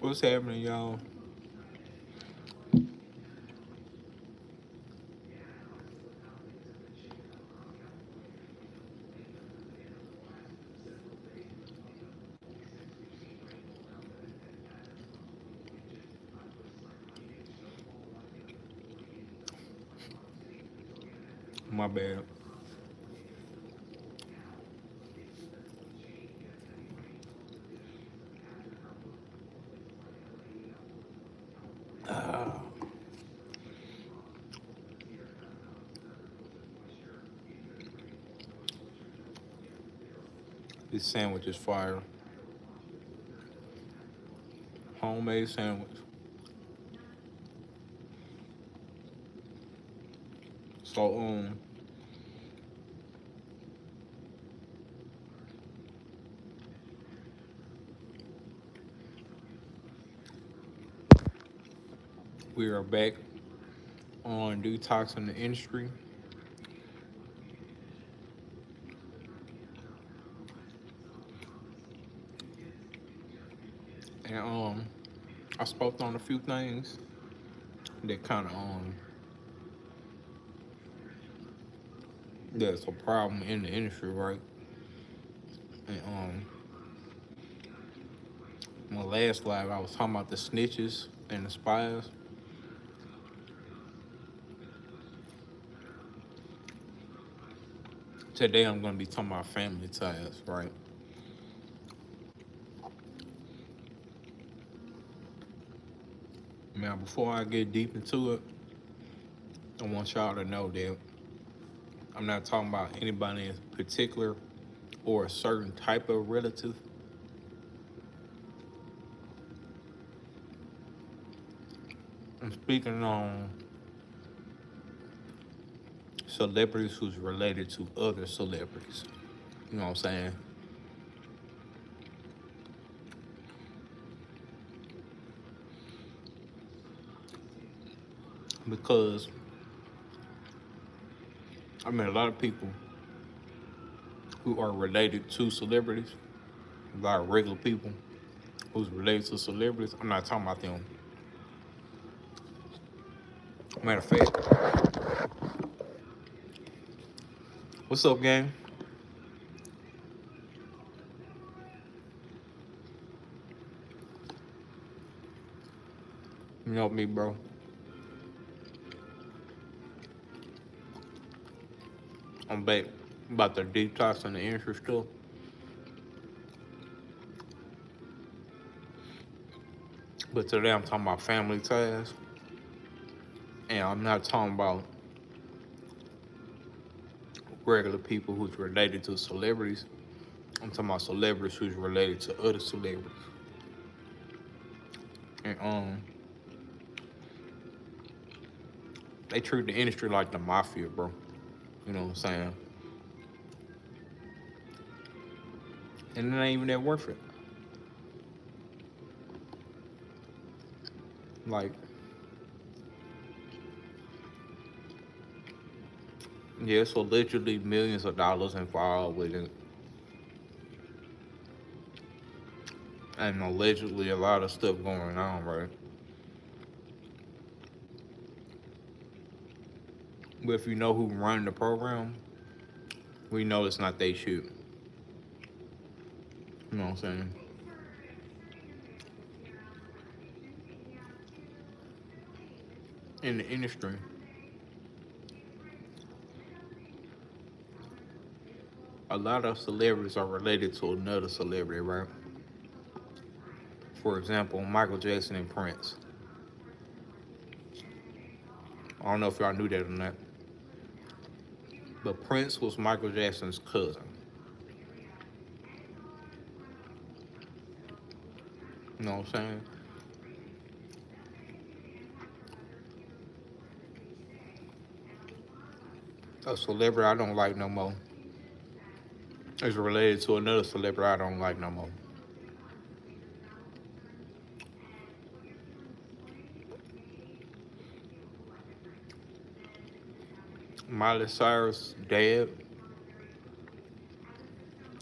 What's happening, y'all? My bad. This sandwich is fire. Homemade sandwich. So we are back on detoxing the industry. And I spoke on a few things that kind of that's a problem in the industry, right? And my last live I was talking about the snitches and the spies. Today I'm gonna be talking about family ties, right? Now before I get deep into it, I want y'all to know that I'm not talking about anybody in particular or a certain type of relative. I'm speaking on celebrities who's related to other celebrities. You know what I'm saying? Because I mean a lot of people who are related to celebrities, a lot of regular people who's related to celebrities. I'm not talking about them. Matter of fact, what's up, gang? You know me, bro. I'm back about the detox and the interest stuff. But today I'm talking about family ties. And I'm not talking about regular people who's related to celebrities. I'm talking about celebrities who's related to other celebrities. And they treat the industry like the mafia, bro. You know what I'm saying? And it ain't even that worth it. Like, yeah, it's allegedly millions of dollars involved with it. And allegedly a lot of stuff going on, right? But if you know who run the program, we know it's not they shit. You know what I'm saying? In the industry, a lot of celebrities are related to another celebrity, right? For example, Michael Jackson and Prince. I don't know if y'all knew that or not, but Prince was Michael Jackson's cousin. You know what I'm saying? A celebrity I don't like no more is related to another celebrity I don't like no more. Miley Cyrus' dad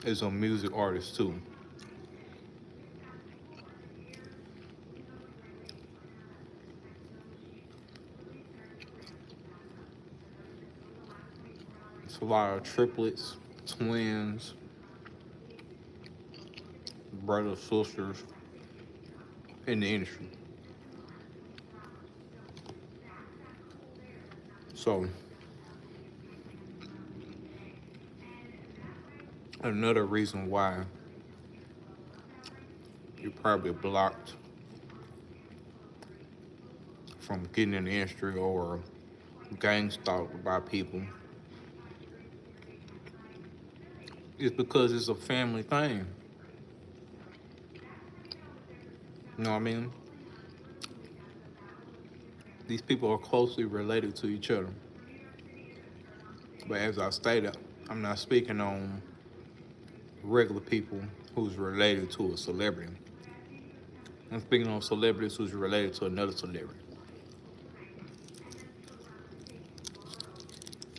is a music artist too. It's a lot of triplets, twins, brothers, sisters in the industry. So another reason why you're probably blocked from getting in the industry or gang stalked by people is because it's a family thing. You know what I mean? These people are closely related to each other. But as I stated, I'm not speaking on regular people who's related to a celebrity. I'm speaking on celebrities who's related to another celebrity.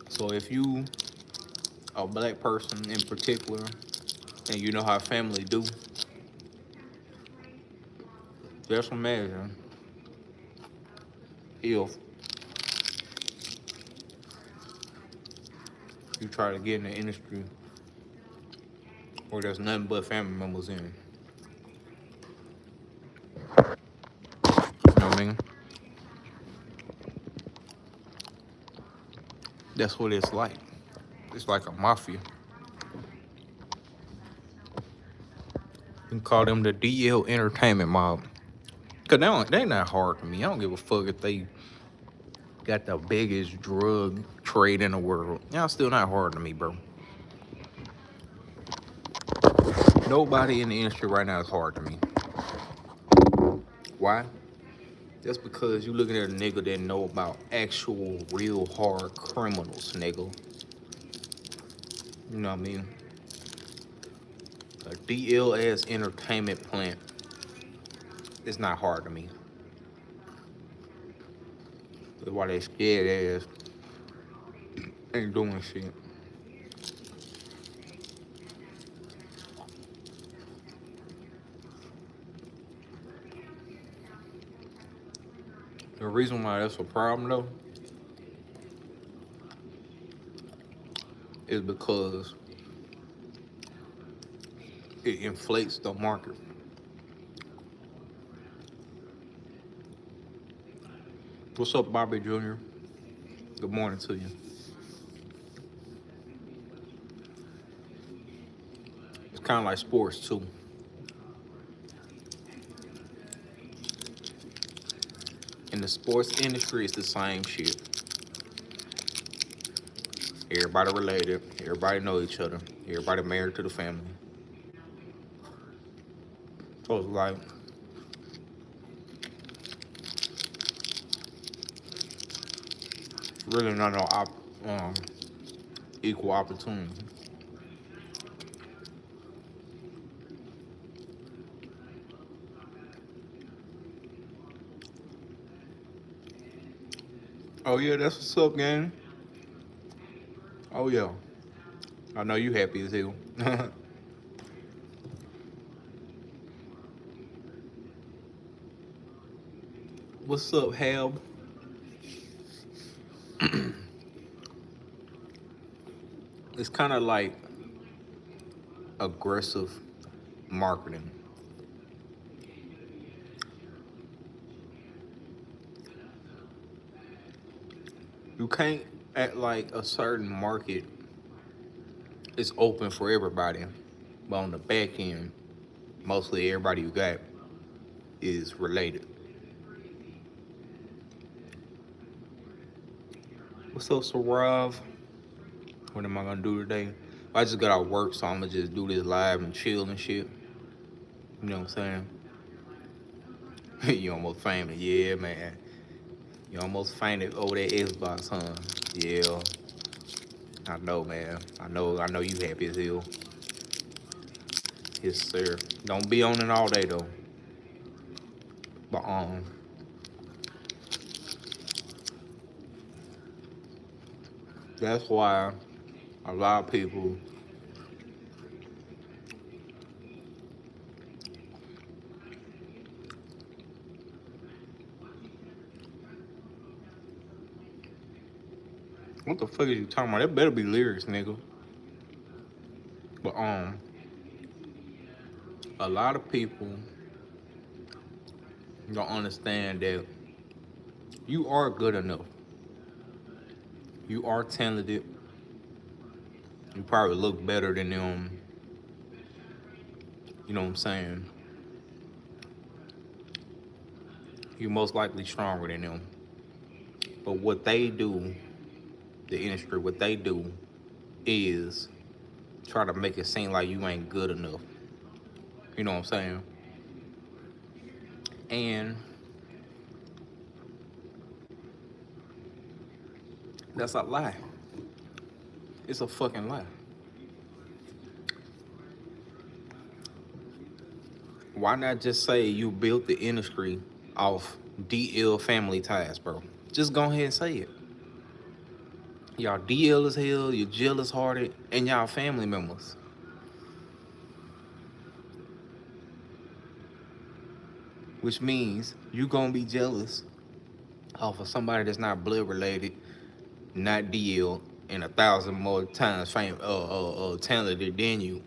So if you a black person in particular and you know how family do, just imagine if you try to get in the industry where there's nothing but family members in. You know what I mean? That's what it's like. It's like a mafia. You can call them the DL Entertainment Mob. Cause they not hard to me. I don't give a fuck if they got the biggest drug trade in the world. Y'all still not hard to me, bro. Nobody in the industry right now is hard to me. Why? That's because you looking at a nigga that know about actual real hard criminals, nigga. You know what I mean? A DLS entertainment plant is not hard to me. That's why they scared ass ain't doing shit. The reason why that's a problem though is because it inflates the market. What's up, Bobby Jr.? Good morning to you. It's kind of like sports too. In the sports industry, it's the same shit. Everybody related. Everybody know each other. Everybody married to the family. So it's like really not no equal opportunity. Oh yeah, that's what's up, gang. Oh yeah, I know you happy as hell. What's up, Hab? It's kind of like aggressive marketing. You can't act like a certain market is open for everybody, but on the back end, mostly everybody you got is related. What's up, Sarav? What am I gonna do today? I just got out work, so I'm gonna just do this live and chill and shit. You know what I'm saying? You almost fainted, yeah, man. You almost fainted over that Xbox, huh? Yeah, I know, man. I know you happy as hell. Yes, sir. Don't be on it all day though. But that's why a lot of people What the fuck is you talking about? That better be lyrics, nigga. But a lot of people don't understand that you are good enough. You are talented. You probably look better than them. You know what I'm saying? You're most likely stronger than them. But what they do, the industry, what they do is try to make it seem like you ain't good enough. You know what I'm saying? And that's a lie. It's a fucking lie. Why not just say you built the industry off DL family ties, bro? Just go ahead and say it. Y'all DL as hell, you're jealous hearted, and y'all family members. Which means you gonna be jealous off of somebody that's not blood related, not DL, and 1,000 more times talented than you.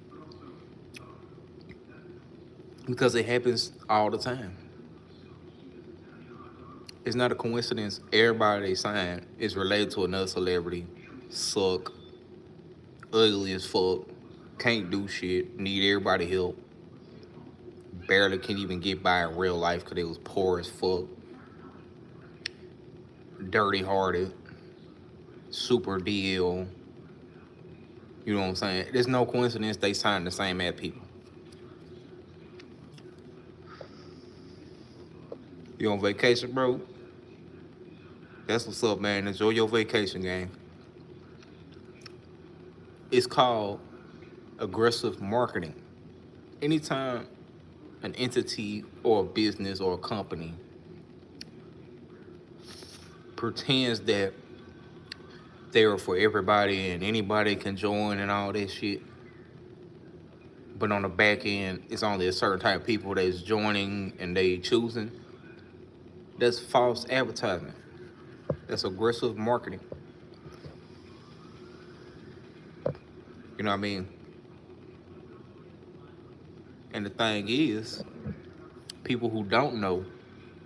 Because it happens all the time. It's not a coincidence. Everybody they sign is related to another celebrity. Suck, ugly as fuck, can't do shit, need everybody help, barely can even get by in real life because they was poor as fuck, dirty hearted, super DL. You know what I'm saying? There's no coincidence they signed the same ad people. You on vacation, bro? That's what's up, man. Enjoy your vacation, gang. It's called aggressive marketing. Anytime an entity or a business or a company pretends that they're for everybody and anybody can join and all that shit, but on the back end, it's only a certain type of people that's joining and they choosing, that's false advertisement. That's aggressive marketing. You know what I mean? And the thing is, people who don't know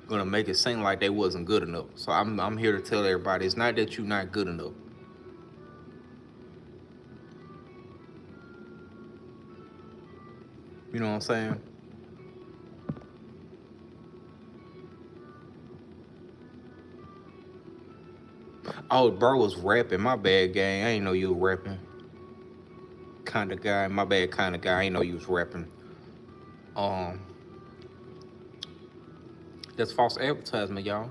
gonna make it seem like they wasn't good enough. So I'm here to tell everybody it's not that you're not good enough. You know what I'm saying? Oh, bro was rapping. My bad, gang. I ain't know you were rapping. Kind of guy. My bad, kind of guy. I ain't know you was rapping. Um, that's false advertisement, y'all.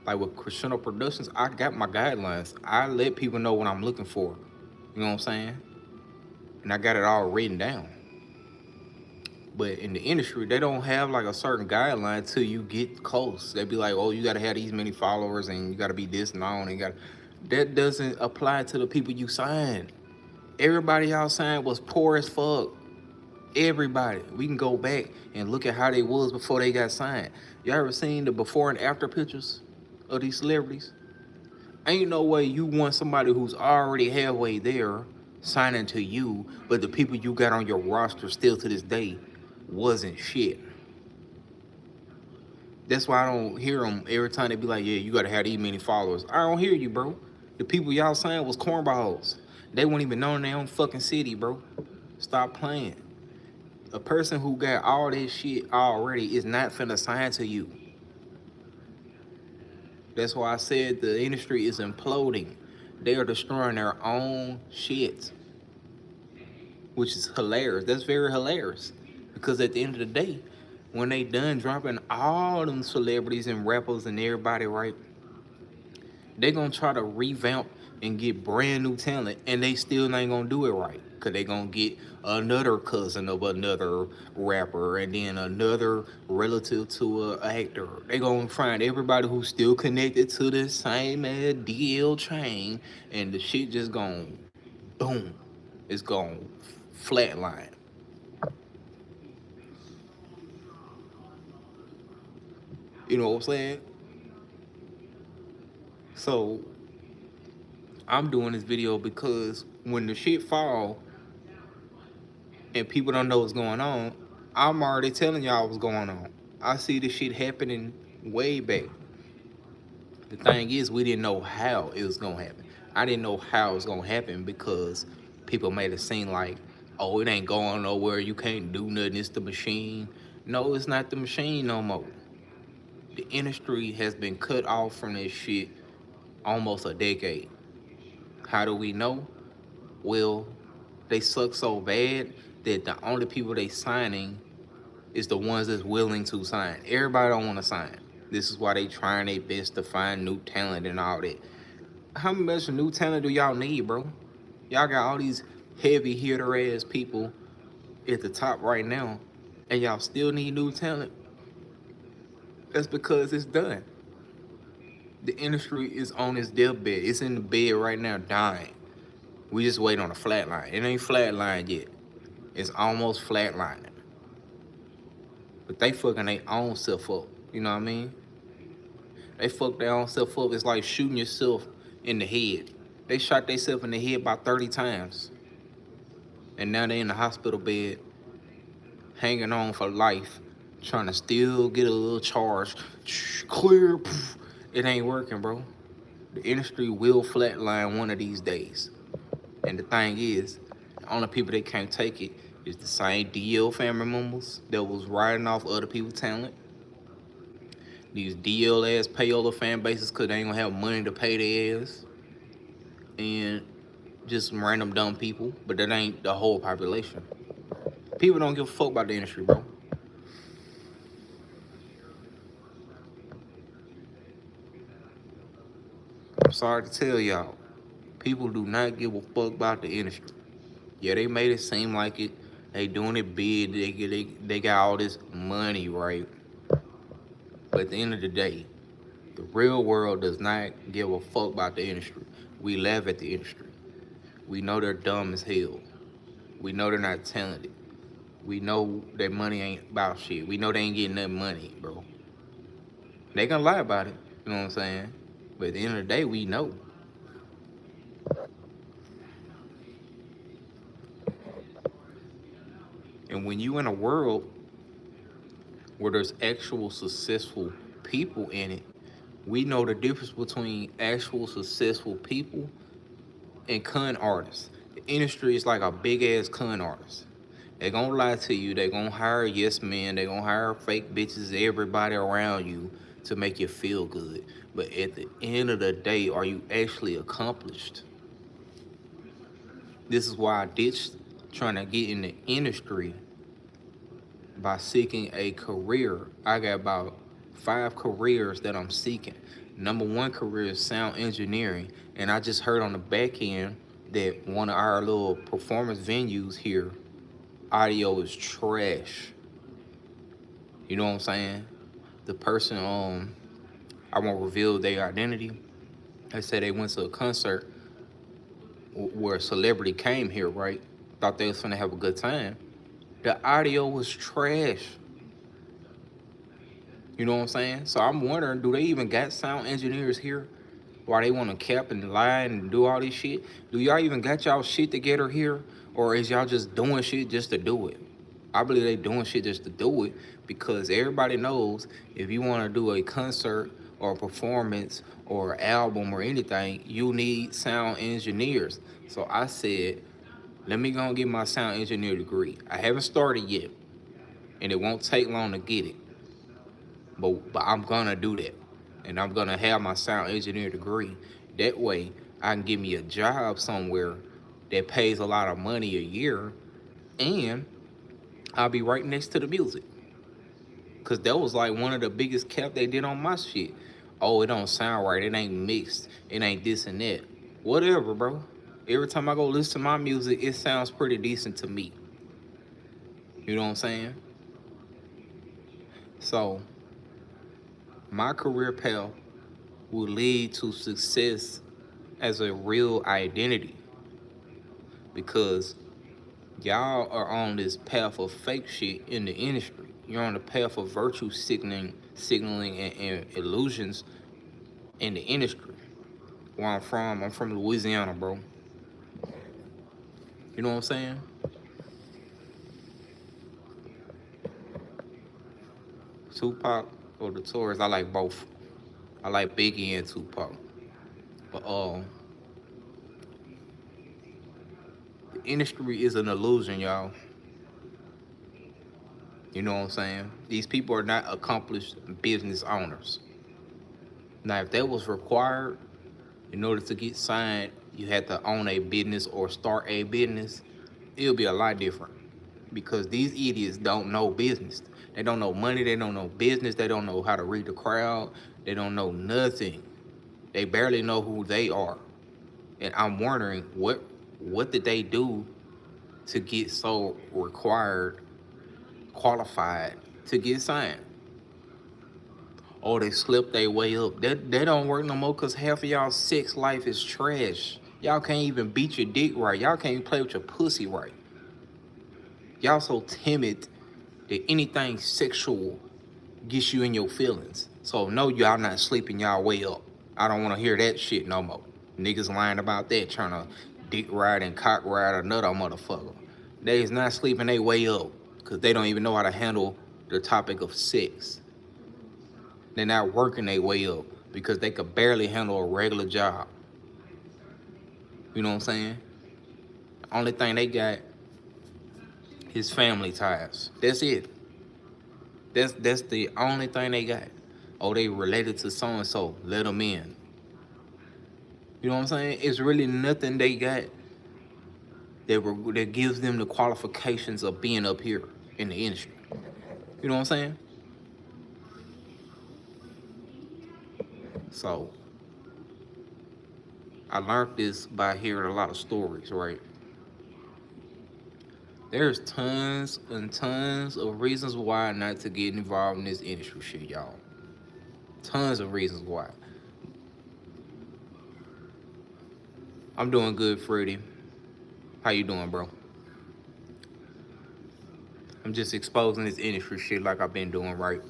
Like with Crushindo Productions, I got my guidelines. I let people know what I'm looking for. You know what I'm saying? And I got it all written down. But in the industry, they don't have like a certain guideline till you get close. They be like, oh, you gotta have these many followers and you gotta be this and all and got that doesn't apply to the people you signed. Everybody y'all signed was poor as fuck. Everybody. We can go back and look at how they was before they got signed. Y'all ever seen the before and after pictures of these celebrities? Ain't no way you want somebody who's already halfway there signing to you, but the people you got on your roster still to this day wasn't shit. That's why I don't hear them every time they be like, yeah, you gotta have these many followers. I don't hear you, bro. The people y'all saying was cornballs. They weren't even known in their own fucking city, bro. Stop playing. A person who got all this shit already is not finna sign to you. That's why I said the industry is imploding. They are destroying their own shit, which is hilarious. That's very hilarious. Because at the end of the day, when they done dropping all them celebrities and rappers and everybody, right, they gonna try to revamp and get brand new talent, and they still ain't gonna do it right. Cause they gonna get another cousin of another rapper, and then another relative to a actor. They gonna find everybody who's still connected to the same DL chain, and the shit just gonna boom. It's gonna flatline. You know what I'm saying? So I'm doing this video because when the shit fall and people don't know what's going on, I'm already telling y'all what's going on. I see this shit happening way back. The thing is, we didn't know how it was gonna happen. I didn't know how it was gonna happen because people made it seem like, oh, it ain't going nowhere. You can't do nothing. It's the machine. No, it's not the machine no more. The industry has been cut off from this shit almost a decade. How do we know? Well, they suck so bad that the only people they signing is the ones that's willing to sign. Everybody don't want to sign. This is why they trying their best to find new talent and all that. How much new talent do y'all need, bro? Y'all got all these heavy hitter ass people at the top right now, and y'all still need new talent. That's because it's done. The industry is on its deathbed. It's in the bed right now, dying. We just wait on a flat line. It ain't flat line yet. It's almost flat lining. But they fucking their own self up. You know what I mean? They fuck their own self up. It's like shooting yourself in the head. They shot themselves in the head about 30 times. And now they in the hospital bed, hanging on for life, trying to still get a little charge. Clear. It ain't working, bro. The industry will flatline one of these days. And the thing is, the only people that can't take it is the same DL family members that was riding off other people's talent. These DL ass payola fan bases because they ain't gonna have money to pay their ass. And just random dumb people, but that ain't the whole population. People don't give a fuck about the industry, bro. I'm sorry to tell y'all, people do not give a fuck about the industry. Yeah, they made it seem like it. They doing it big. They got all this money, right? But at the end of the day, the real world does not give a fuck about the industry. We laugh at the industry. We know they're dumb as hell. We know they're not talented. We know their money ain't about shit. We know they ain't getting that money, bro. They gonna lie about it. You know what I'm saying? But at the end of the day, we know. And when you in a world where there's actual successful people in it, we know the difference between actual successful people and con artists. The industry is like a big ass con artist. They gonna lie to you. They gonna hire yes men. They gonna hire fake bitches, everybody around you to make you feel good. But at the end of the day, are you actually accomplished? This is why I ditched trying to get in the industry by seeking a career. I got about 5 careers that I'm seeking. Number one career is sound engineering, and I just heard on the back end that one of our little performance venues here, audio is trash. You know what I'm saying? The person, I won't reveal their identity. They said they went to a concert where a celebrity came here, right? Thought they was gonna have a good time. The audio was trash. You know what I'm saying? So I'm wondering, do they even got sound engineers here? Why they want to cap and lie and do all this shit? Do y'all even got y'all shit together here? Or is y'all just doing shit just to do it? I believe they doing shit just to do it because everybody knows if you want to do a concert or a performance or album or anything, you need sound engineers. So I said, let me go and get my sound engineer degree. I haven't started yet, and it won't take long to get it. But I'm gonna do that, and I'm gonna have my sound engineer degree. That way, I can get me a job somewhere that pays a lot of money a year, and I'll be right next to the music. Cause that was like one of the biggest cap they did on my shit. Oh, it don't sound right. It ain't mixed. It ain't this and that. Whatever, bro. Every time I go listen to my music, it sounds pretty decent to me. You know what I'm saying? So my career path will lead to success as a real identity because y'all are on this path of fake shit in the industry. You're on the path of virtue signaling and illusions in the industry. where I'm from Louisiana, bro. You know what I'm saying? Tupac or the Tourists, I like both. I like Biggie and Tupac. But the industry is an illusion, y'all. You know what I'm saying? These people are not accomplished business owners. Now, if that was required in order to get signed, you had to own a business or start a business, it'll be a lot different. Because these idiots don't know business. They don't know money, they don't know business, they don't know how to read the crowd, they don't know nothing. They barely know who they are. And I'm wondering what did they do to get so required, qualified to get signed? Oh, they slipped their way up. They don't work no more because half of y'all sex life is trash. Y'all can't even beat your dick right. Y'all can't even play with your pussy right. Y'all so timid that anything sexual gets you in your feelings. So no, y'all not sleeping y'all way up. I don't want to hear that shit no more. Niggas lying about that, trying to dick ride and cock ride another motherfucker. They is not sleeping their way up because they don't even know how to handle the topic of sex. They're not working their way up because they could barely handle a regular job. You know what I'm saying? The only thing they got is family ties. That's it. That's the only thing they got. Oh, they related to so and so. Let them in. You know what I'm saying? It's really nothing they got that gives them the qualifications of being up here in the industry. You know what I'm saying? So I learned this by hearing a lot of stories, right? There's tons and tons of reasons why not to get involved in this industry shit, y'all. Tons of reasons why. I'm doing good, Freddie. How you doing, bro? I'm just exposing this industry shit like I've been doing, right?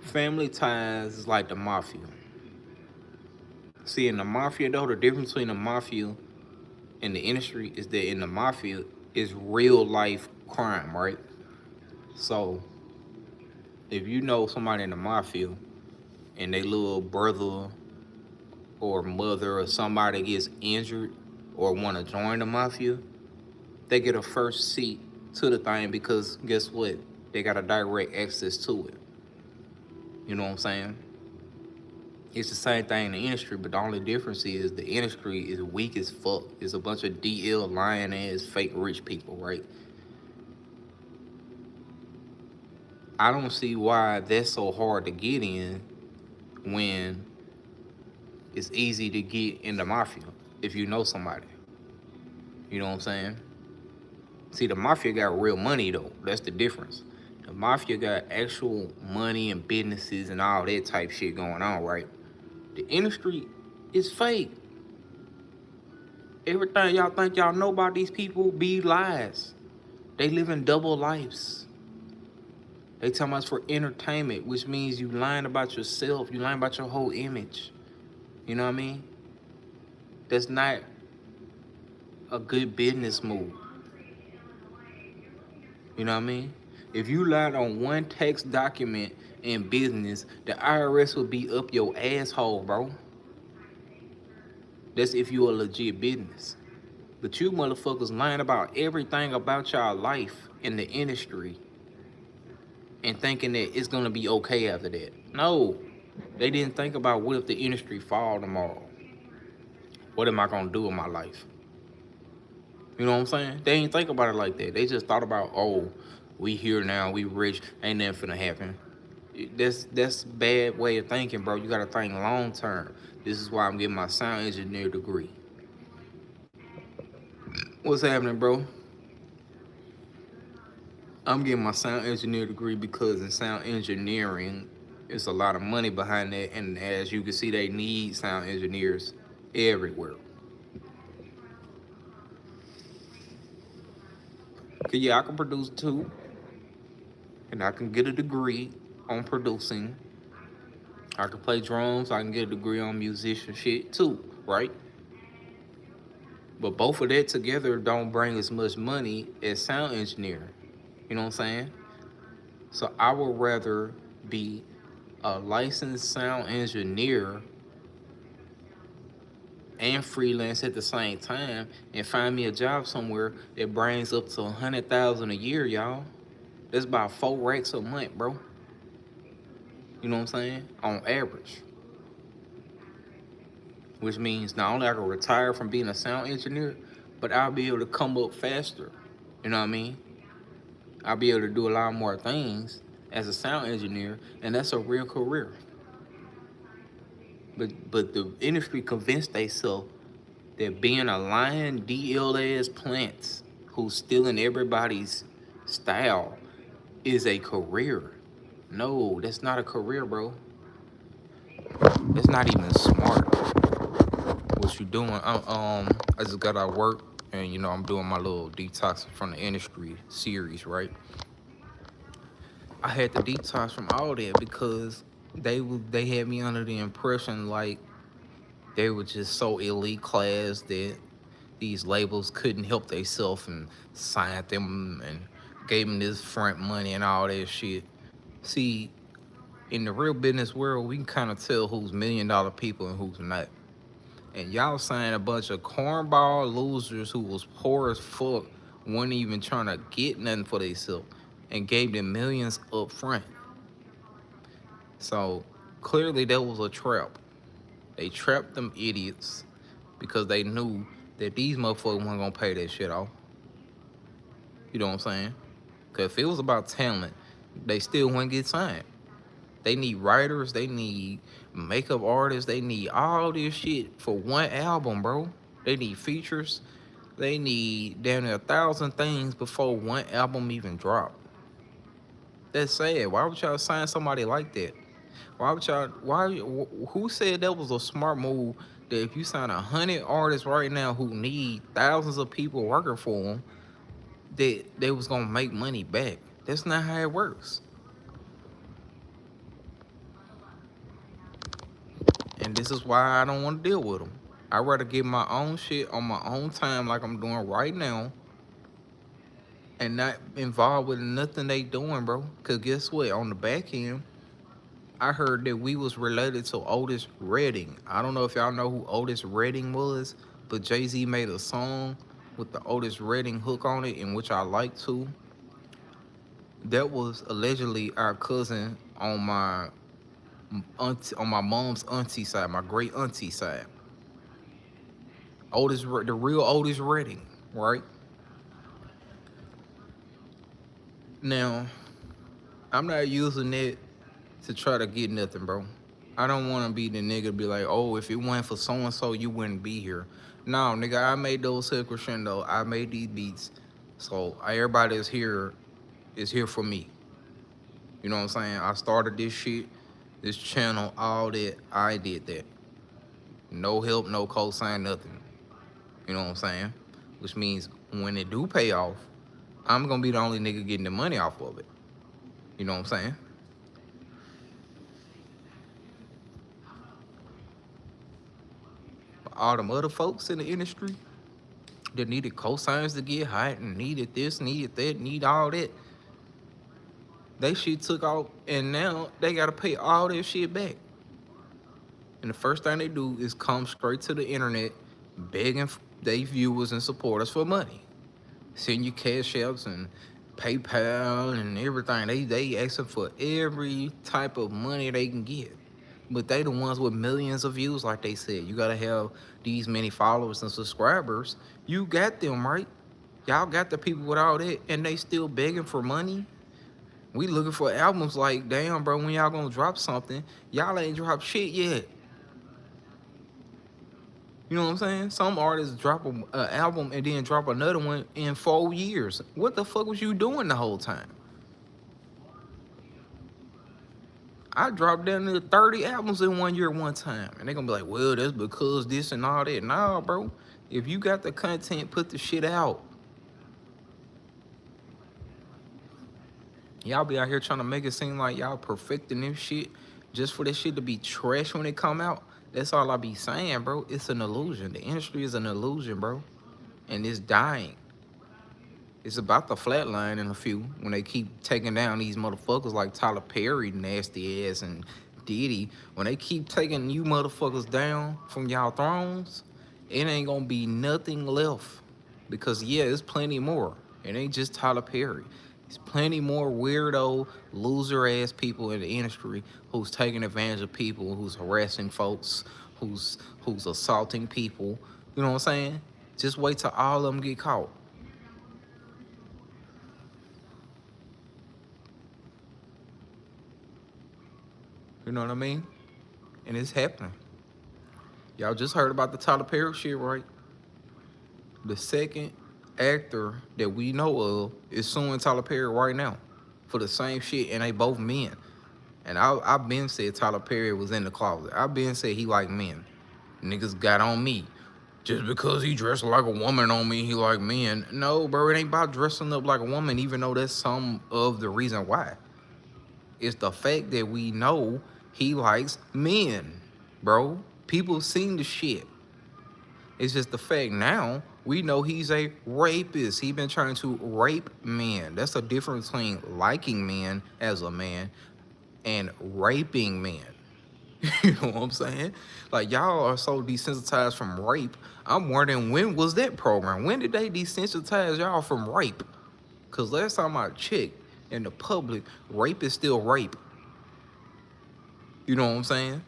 Family ties is like the mafia. See, in the mafia, though, the difference between the mafia and the industry is that in the mafia is real life crime, right? So if you know somebody in the mafia and their little brother or mother or somebody gets injured or want to join the mafia, they get a first seat to the thing because guess what? They got a direct access to it. You know what I'm saying? It's the same thing in the industry, but the only difference is the industry is weak as fuck. It's a bunch of DL lying ass fake rich people, right? I don't see why that's so hard to get in when it's easy to get in the mafia if you know somebody. You know what I'm saying? See, the mafia got real money though. That's the difference. The mafia got actual money and businesses and all that type shit going on, right? The industry is fake. Everything y'all think y'all know about these people be lies. They live in double lives. They talking about for entertainment, which means you lying about yourself. You lying about your whole image. You know what I mean? That's not a good business move. You know what I mean? If you lied on one tax document in business, the IRS will be up your asshole, bro. That's if you a legit business. But you motherfuckers lying about everything about y'all life in the industry and thinking that it's gonna be okay after that. No, they didn't think about what if the industry fall tomorrow? What am I gonna do with my life? You know what I'm saying? They ain't think about it like that. They just thought about, oh, we here now, we rich, ain't nothing finna happen. That's bad way of thinking, bro. You gotta think long term. This is why I'm getting my sound engineer degree. What's happening, bro? I'm getting my sound engineer degree because in sound engineering, it's a lot of money behind that, and as you can see, they need sound engineers everywhere. Cause yeah, I can produce too, and I can get a degree on producing. I can play drums. I can get a degree on musician shit too, right? But both of that together don't bring as much money as sound engineer. You know what I'm saying? So I would rather be a licensed sound engineer and freelance at the same time and find me a job somewhere that brings up to 100,000 a year, y'all. That's about 4 racks a month, bro. You know what I'm saying? On average. Which means not only I can retire from being a sound engineer, but I'll be able to come up faster. You know what I mean? I'll be able to do a lot more things as a sound engineer, and that's a real career. But the industry convinced themselves that being a lying DLS plants who's stealing everybody's style is a career. No, that's not a career, bro. That's not even smart. What you doing? I just got out of work, and I'm doing my little detox from the industry series, right? I had to detox from all that because they had me under the impression like they were just so elite class that these labels couldn't help themselves and signed them and gave them this front money and all that shit. See, in the real business world, we can kind of tell who's $1 million people and who's not. And y'all signed a bunch of cornball losers who was poor as fuck, weren't even trying to get nothing for themselves, and gave them millions up front. So clearly that was a trap. They trapped them idiots because they knew that these motherfuckers weren't gonna pay that shit off. You know what I'm saying? Cause if it was about talent, they still wouldn't get signed. They need writers, they need makeup artists, they need all this shit for one album, bro. They need features. They need damn near 1,000 things before one album even drop. That's sad. Why would y'all sign somebody like that? Why would y'all? Who said that was a smart move? That if you sign 100 artists right now who need thousands of people working for them, that they was gonna make money back. That's not how it works. And this is why I don't want to deal with them. I'd rather get my own shit on my own time, like I'm doing right now, and not involved with nothing they doing, bro. Cause guess what? On the back end, I heard that we was related to Otis Redding. I don't know if y'all know who Otis Redding was, but Jay-Z made a song with the Otis Redding hook on it, in which I like too. That was allegedly our cousin on my auntie, on my mom's auntie side, my great auntie side. The real Otis Redding, right? Now, I'm not using it to try to get nothing, bro. I don't want to be the nigga to be like, oh, if it weren't for so and so, you wouldn't be here. No, nigga, I made those hit crescendo. I made these beats, so everybody is here for me. You know what I'm saying? I started this shit, this channel, all that. I did that. No help, no cosign, nothing. You know what I'm saying? Which means when it do pay off, I'm gonna be the only nigga getting the money off of it. You know what I'm saying? But all them other folks in the industry that needed cosigns to get hot and needed this, needed that, need all that, they shit took off and now they gotta pay all their shit back. And the first thing they do is come straight to the internet begging their viewers and supporters for money. Send you cash apps and PayPal and everything. They asking for every type of money they can get. But they the ones with millions of views, like they said. You gotta have these many followers and subscribers. You got them, right? Y'all got the people with all that, and they still begging for money. We looking for albums like, damn, bro, when y'all gonna drop something? Y'all ain't dropped shit yet. You know what I'm saying? Some artists drop an album and then drop another one in 4 years. What the fuck was you doing the whole time? I dropped down to 30 albums in 1 year one time. And they gonna be like, well, that's because this and all that. Nah, bro. If you got the content, put the shit out. Y'all be out here trying to make it seem like y'all perfecting this shit. just for this shit to be trash when it come out. That's all I be saying, bro. It's an illusion. The industry is an illusion, bro, and it's dying. It's about to flatline in a few when they keep taking down these motherfuckers like Tyler Perry, nasty ass, and Diddy. When they keep taking you motherfuckers down from y'all thrones, it ain't gonna be nothing left. Because yeah, there's plenty more. It ain't just Tyler Perry. There's plenty more weirdo, loser ass people in the industry who's taking advantage of people, who's harassing folks, who's assaulting people. You know what I'm saying? Just wait till all of them get caught. You know what I mean? And it's happening. Y'all just heard about the Tyler Perry shit, right? The second actor that we know of is suing Tyler Perry right now for the same shit, and they both men. And I've been said Tyler Perry was in the closet. I've been said he like men. Niggas got on me. Just because he dressed like a woman on me, he like men. No, bro, it ain't about dressing up like a woman, even though that's some of the reason why. It's the fact that we know he likes men, bro. People seen the shit. It's just the fact now we know he's a rapist. He been trying to rape men. That's the difference between liking men as a man and raping men. You know what I'm saying? Like, y'all are so desensitized from rape. I'm wondering, when was that program? When did they desensitize y'all from rape? Because last time I checked in the public, rape is still rape. You know what I'm saying?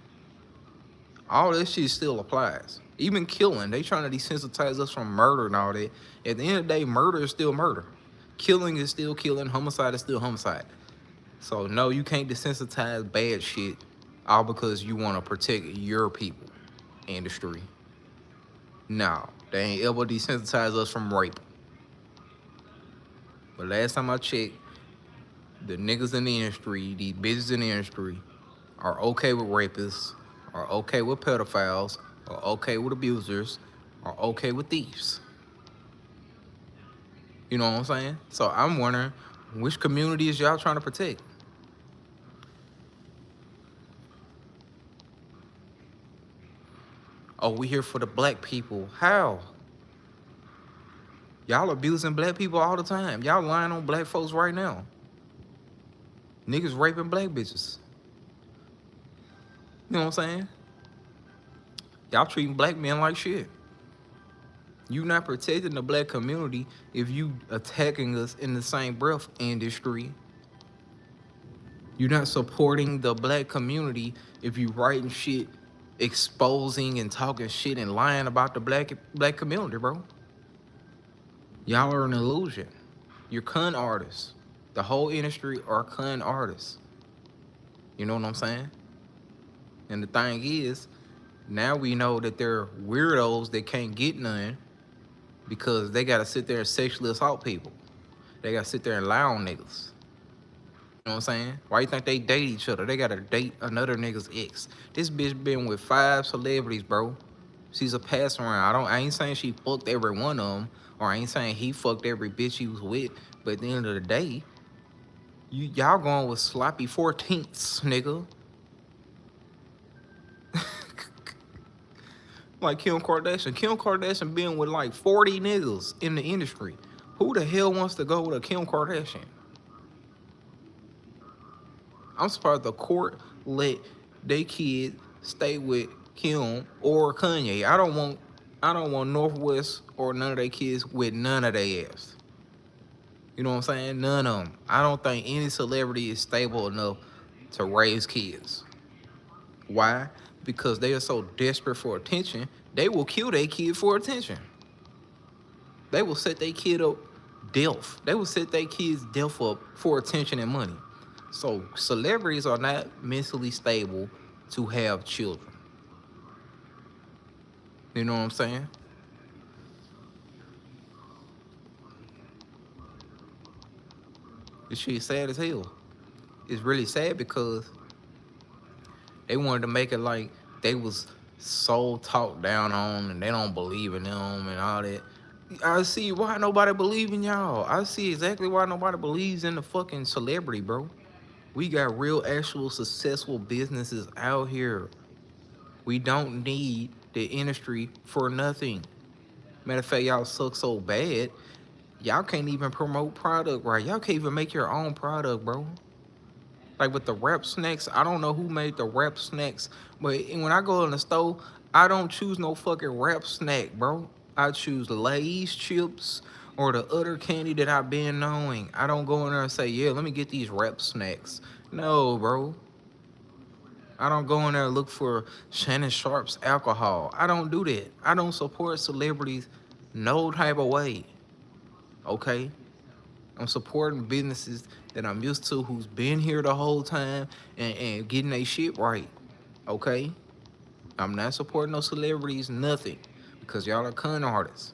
All that shit still applies. Even killing, they trying to desensitize us from murder and all that. At the end of the day, murder is still murder. Killing is still killing. Homicide is still homicide. So no, you can't desensitize bad shit all because you want to protect your people industry. No, they ain't ever desensitize us from rape. But last time I checked, the niggas in the industry, the bitches in the industry, are okay with rapists, are okay with pedophiles, are okay with abusers, are okay with thieves. You know what I'm saying? So I'm wondering, which community is y'all trying to protect? Oh, we here for the black people. How? Y'all abusing black people all the time. Y'all lying on black folks right now. Niggas raping black bitches. You know what I'm saying? Y'all treating black men like shit. You not protecting the black community if you attacking us in the same breath, industry. You're not supporting the black community if you writing shit, exposing and talking shit and lying about the black community, bro. Y'all are an illusion. You're con artists. The whole industry are con artists. You know what I'm saying? And the thing is, now we know that they're weirdos that can't get none because they gotta sit there and sexually assault people. They gotta sit there and lie on niggas. You know what I'm saying? Why you think they date each other? They gotta date another nigga's ex. This bitch been with 5 celebrities, bro. She's a pass around. I ain't saying she fucked every one of them, or I ain't saying he fucked every bitch he was with. But at the end of the day, y'all going with sloppy 14ths, nigga. Like Kim Kardashian. Kim Kardashian been with like 40 niggas in the industry. Who the hell wants to go with a Kim Kardashian? I'm surprised the court let they kid stay with Kim or Kanye. I don't want Northwest or none of their kids with none of their ass. You know what I'm saying? None of them. I don't think any celebrity is stable enough to raise kids. Why? Because they are so desperate for attention, they will kill their kid for attention. They will set their kid up deaf. They will set their kids deaf up for attention and money. So celebrities are not mentally stable to have children. You know what I'm saying? This shit sad as hell. It's really sad because they wanted to make it like they was so talked down on and they don't believe in them and all that. I see why nobody believe in y'all. I see exactly why nobody believes in the fucking celebrity, bro. We got real, actual, successful businesses out here. We don't need the industry for nothing. Matter of fact, y'all suck so bad, y'all can't even promote product right. Y'all can't even make your own product, bro. Like with the wrap snacks, I don't know who made the wrap snacks, but when I go in the store, I don't choose no fucking wrap snack, bro. I choose Lay's chips or the other candy that I've been knowing. I don't go in there and say, yeah, let me get these wrap snacks. No, bro. I don't go in there and look for Shannon Sharp's alcohol. I don't do that. I don't support celebrities no type of way. Okay? I'm supporting businesses that I'm used to, who's been here the whole time and getting their shit right. Okay? I'm not supporting no celebrities, nothing. Because y'all are con artists.